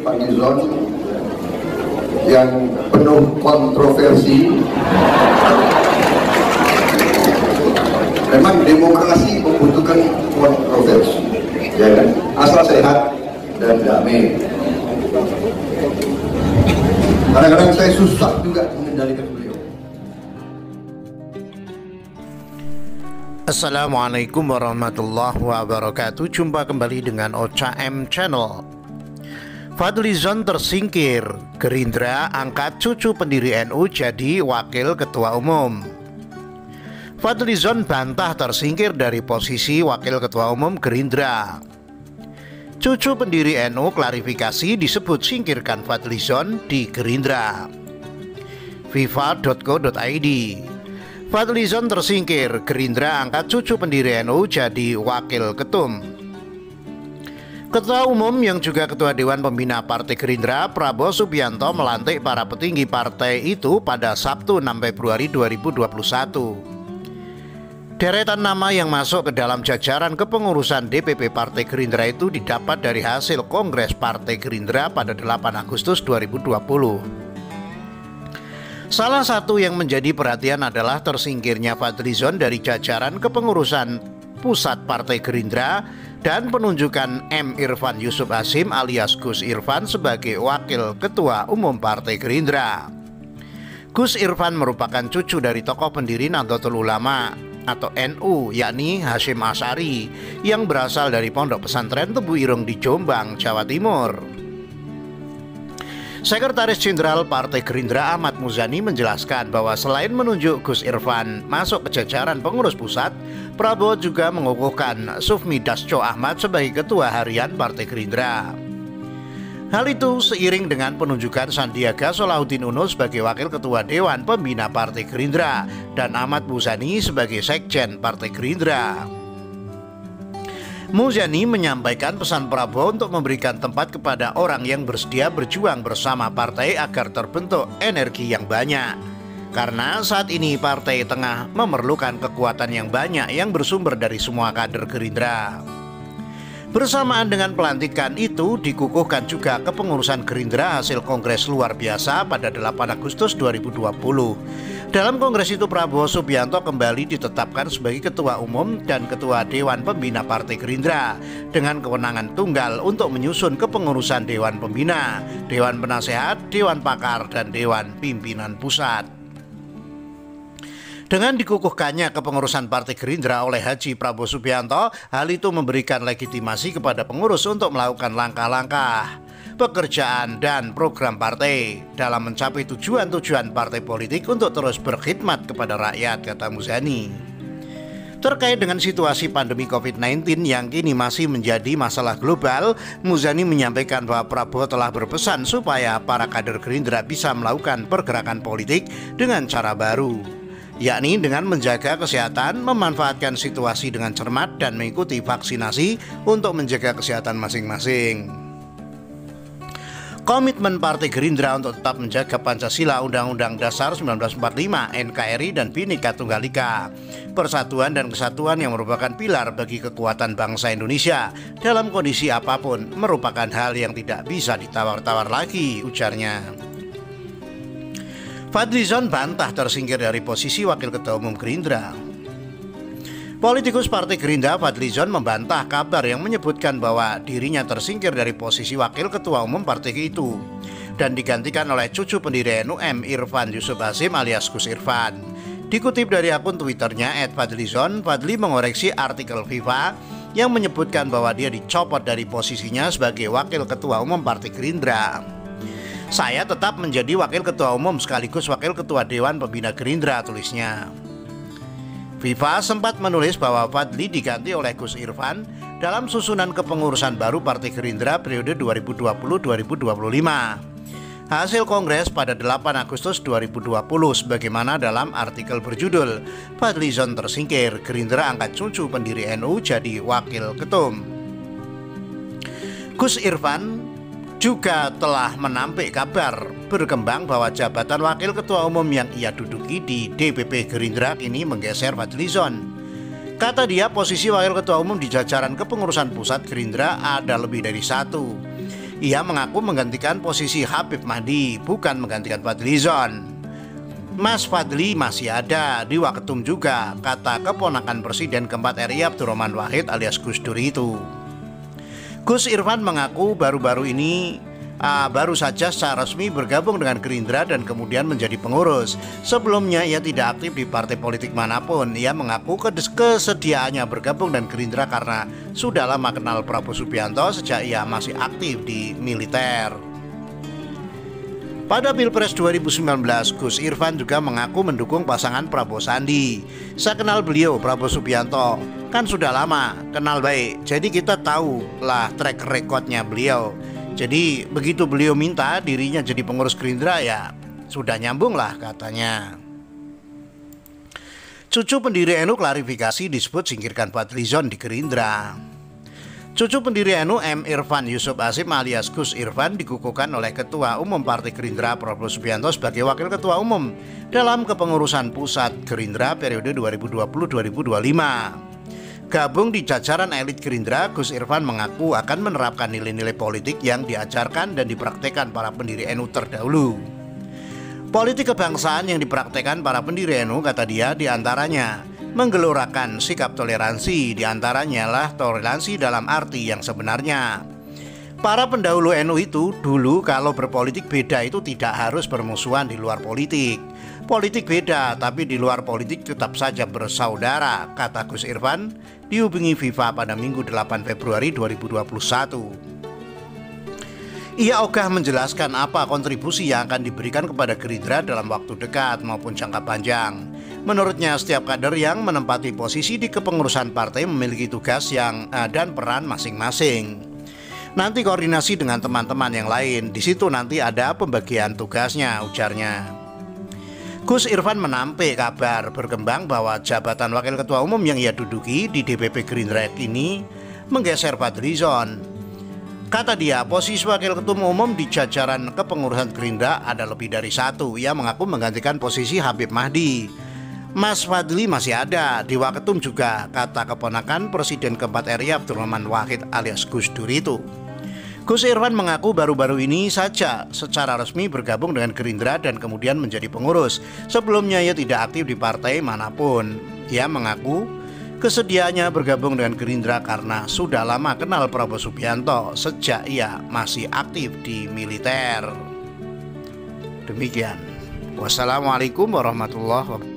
Fadlizon yang penuh kontroversi. Memang demokrasi membutuhkan kontroversi, ya kan? Asal sehat dan damai. Kadang-kadang saya susah juga mengendalikan beliau. Assalamualaikum warahmatullahi wabarakatuh. Jumpa kembali dengan Ocha M Channel. Fadlizon tersingkir, Gerindra angkat cucu pendiri NU jadi wakil ketua umum. Fadlizon bantah tersingkir dari posisi wakil ketua umum Gerindra. Cucu pendiri NU klarifikasi disebut singkirkan Fadlizon di Gerindra. Viva.co.id. Fadlizon tersingkir, Gerindra angkat cucu pendiri NU jadi wakil ketum. Ketua Umum yang juga Ketua Dewan Pembina Partai Gerindra, Prabowo Subianto, melantik para petinggi partai itu pada Sabtu 6 Februari 2021. Deretan nama yang masuk ke dalam jajaran kepengurusan DPP Partai Gerindra itu didapat dari hasil Kongres Partai Gerindra pada 8 Agustus 2020. Salah satu yang menjadi perhatian adalah tersingkirnya Fadlizon dari jajaran kepengurusan pusat Partai Gerindra dan penunjukan M. Irfan Yusuf Hasyim alias Gus Irfan sebagai wakil ketua umum Partai Gerindra. Gus Irfan merupakan cucu dari tokoh pendiri Nahdlatul Ulama atau NU, yakni Hasyim Asy'ari yang berasal dari Pondok Pesantren Tebu Ireng di Jombang, Jawa Timur. Sekretaris Jenderal Partai Gerindra Ahmad Muzani menjelaskan bahwa selain menunjuk Gus Irfan masuk ke jajaran pengurus pusat, Prabowo juga mengukuhkan Sufmi Dasko Ahmad sebagai Ketua Harian Partai Gerindra. Hal itu seiring dengan penunjukan Sandiaga Salahuddin Uno sebagai Wakil Ketua Dewan Pembina Partai Gerindra dan Ahmad Muzani sebagai Sekjen Partai Gerindra. Muzani menyampaikan pesan Prabowo untuk memberikan tempat kepada orang yang bersedia berjuang bersama partai agar terbentuk energi yang banyak. Karena saat ini partai tengah memerlukan kekuatan yang banyak yang bersumber dari semua kader Gerindra. Bersamaan dengan pelantikan itu dikukuhkan juga kepengurusan Gerindra hasil Kongres luar biasa pada 8 Agustus 2020. Dalam kongres itu Prabowo Subianto kembali ditetapkan sebagai Ketua Umum dan Ketua Dewan Pembina Partai Gerindra dengan kewenangan tunggal untuk menyusun kepengurusan Dewan Pembina, Dewan Penasehat, Dewan Pakar, dan Dewan Pimpinan Pusat. Dengan dikukuhkannya kepengurusan Partai Gerindra oleh Haji Prabowo Subianto, hal itu memberikan legitimasi kepada pengurus untuk melakukan langkah-langkah, pekerjaan, dan program partai dalam mencapai tujuan-tujuan partai politik untuk terus berkhidmat kepada rakyat, kata Muzani. Terkait dengan situasi pandemi COVID-19 yang kini masih menjadi masalah global, Muzani menyampaikan bahwa Prabowo telah berpesan supaya para kader Gerindra bisa melakukan pergerakan politik dengan cara baru, yakni dengan menjaga kesehatan, memanfaatkan situasi dengan cermat, dan mengikuti vaksinasi untuk menjaga kesehatan masing-masing. Komitmen Partai Gerindra untuk tetap menjaga Pancasila, Undang-Undang Dasar 1945, NKRI, dan Bhinneka Tunggal Ika, persatuan dan kesatuan yang merupakan pilar bagi kekuatan bangsa Indonesia dalam kondisi apapun, merupakan hal yang tidak bisa ditawar-tawar lagi, ujarnya. Fadlizon bantah tersingkir dari posisi Wakil Ketua Umum Gerindra. Politikus Partai Gerindra Fadlizon membantah kabar yang menyebutkan bahwa dirinya tersingkir dari posisi Wakil Ketua Umum partai itu dan digantikan oleh cucu pendiri NU M. Irfan Yusuf Hasyim alias Gus Irfan. Dikutip dari akun Twitternya @Fadlizon, Fadli mengoreksi artikel Viva yang menyebutkan bahwa dia dicopot dari posisinya sebagai Wakil Ketua Umum Partai Gerindra. Saya tetap menjadi Wakil Ketua Umum sekaligus Wakil Ketua Dewan Pembina Gerindra, tulisnya. Viva sempat menulis bahwa Fadli diganti oleh Gus Irfan dalam susunan kepengurusan baru Partai Gerindra periode 2020-2025. Hasil Kongres pada 8 Agustus 2020 sebagaimana dalam artikel berjudul Fadlizon tersingkir, Gerindra angkat cucu pendiri NU jadi Wakil Ketum. Gus Irfan juga telah menampik kabar berkembang bahwa jabatan Wakil Ketua Umum yang ia duduki di DPP Gerindra kini menggeser Fadlizon. Kata dia, posisi Wakil Ketua Umum di jajaran kepengurusan pusat Gerindra ada lebih dari satu, Ia mengaku menggantikan posisi Habib Mahdi, bukan menggantikan Fadlizon. Mas Fadli masih ada di Waketum juga, kata keponakan Presiden keempat RI Abdurrahman Wahid alias Gus Dur itu. Gus Irfan mengaku baru-baru ini baru saja secara resmi bergabung dengan Gerindra dan kemudian menjadi pengurus. Sebelumnya ia tidak aktif di partai politik manapun. Ia mengaku kesediaannya bergabung dengan Gerindra karena sudah lama kenal Prabowo Subianto sejak ia masih aktif di militer. Pada Pilpres 2019, Gus Irfan juga mengaku mendukung pasangan Prabowo Sandi. Saya kenal beliau, Prabowo Subianto, kan sudah lama, kenal baik. Jadi kita tahu lah track recordnya beliau. Jadi begitu beliau minta dirinya jadi pengurus Gerindra, ya sudah nyambung lah katanya. Cucu pendiri NU klarifikasi disebut singkirkan Fadlizon di Gerindra. Cucu pendiri NU M. Irfan Yusuf Hasyim alias Gus Irfan dikukuhkan oleh Ketua Umum Partai Gerindra Prabowo Subianto sebagai Wakil Ketua Umum dalam kepengurusan pusat Gerindra periode 2020-2025. Gabung di jajaran elit Gerindra, Gus Irfan mengaku akan menerapkan nilai-nilai politik yang diajarkan dan dipraktekkan para pendiri NU terdahulu. Politik kebangsaan yang dipraktekkan para pendiri NU, kata dia, diantaranya menggelorakan sikap toleransi, diantaranya lah toleransi dalam arti yang sebenarnya. Para pendahulu NU itu dulu kalau berpolitik beda itu tidak harus bermusuhan di luar politik. Politik beda tapi di luar politik tetap saja bersaudara, kata Gus Irfan dihubungi FIFA pada Minggu 8 Februari 2021. Ia ogah menjelaskan apa kontribusi yang akan diberikan kepada Gerindra dalam waktu dekat maupun jangka panjang. Menurutnya setiap kader yang menempati posisi di kepengurusan partai memiliki tugas yang dan peran masing-masing. Nanti koordinasi dengan teman-teman yang lain, di situ nanti ada pembagian tugasnya, ujarnya. Gus Irfan menampik kabar berkembang bahwa jabatan Wakil Ketua Umum yang ia duduki di DPP Gerindra ini menggeser Fadlizon. Kata dia, posisi Wakil Ketua Umum di jajaran kepengurusan Gerindra ada lebih dari satu. Ia mengaku menggantikan posisi Habib Mahdi. Mas Fadli masih ada di Waketum juga, kata keponakan Presiden keempat RI Abdurrahman Wahid alias Gus Dur itu. Gus Irfan mengaku baru-baru ini saja secara resmi bergabung dengan Gerindra dan kemudian menjadi pengurus. Sebelumnya ia tidak aktif di partai manapun. Ia mengaku kesediaannya bergabung dengan Gerindra karena sudah lama kenal Prabowo Subianto sejak ia masih aktif di militer. Demikian. Wassalamualaikum warahmatullahi wabarakatuh.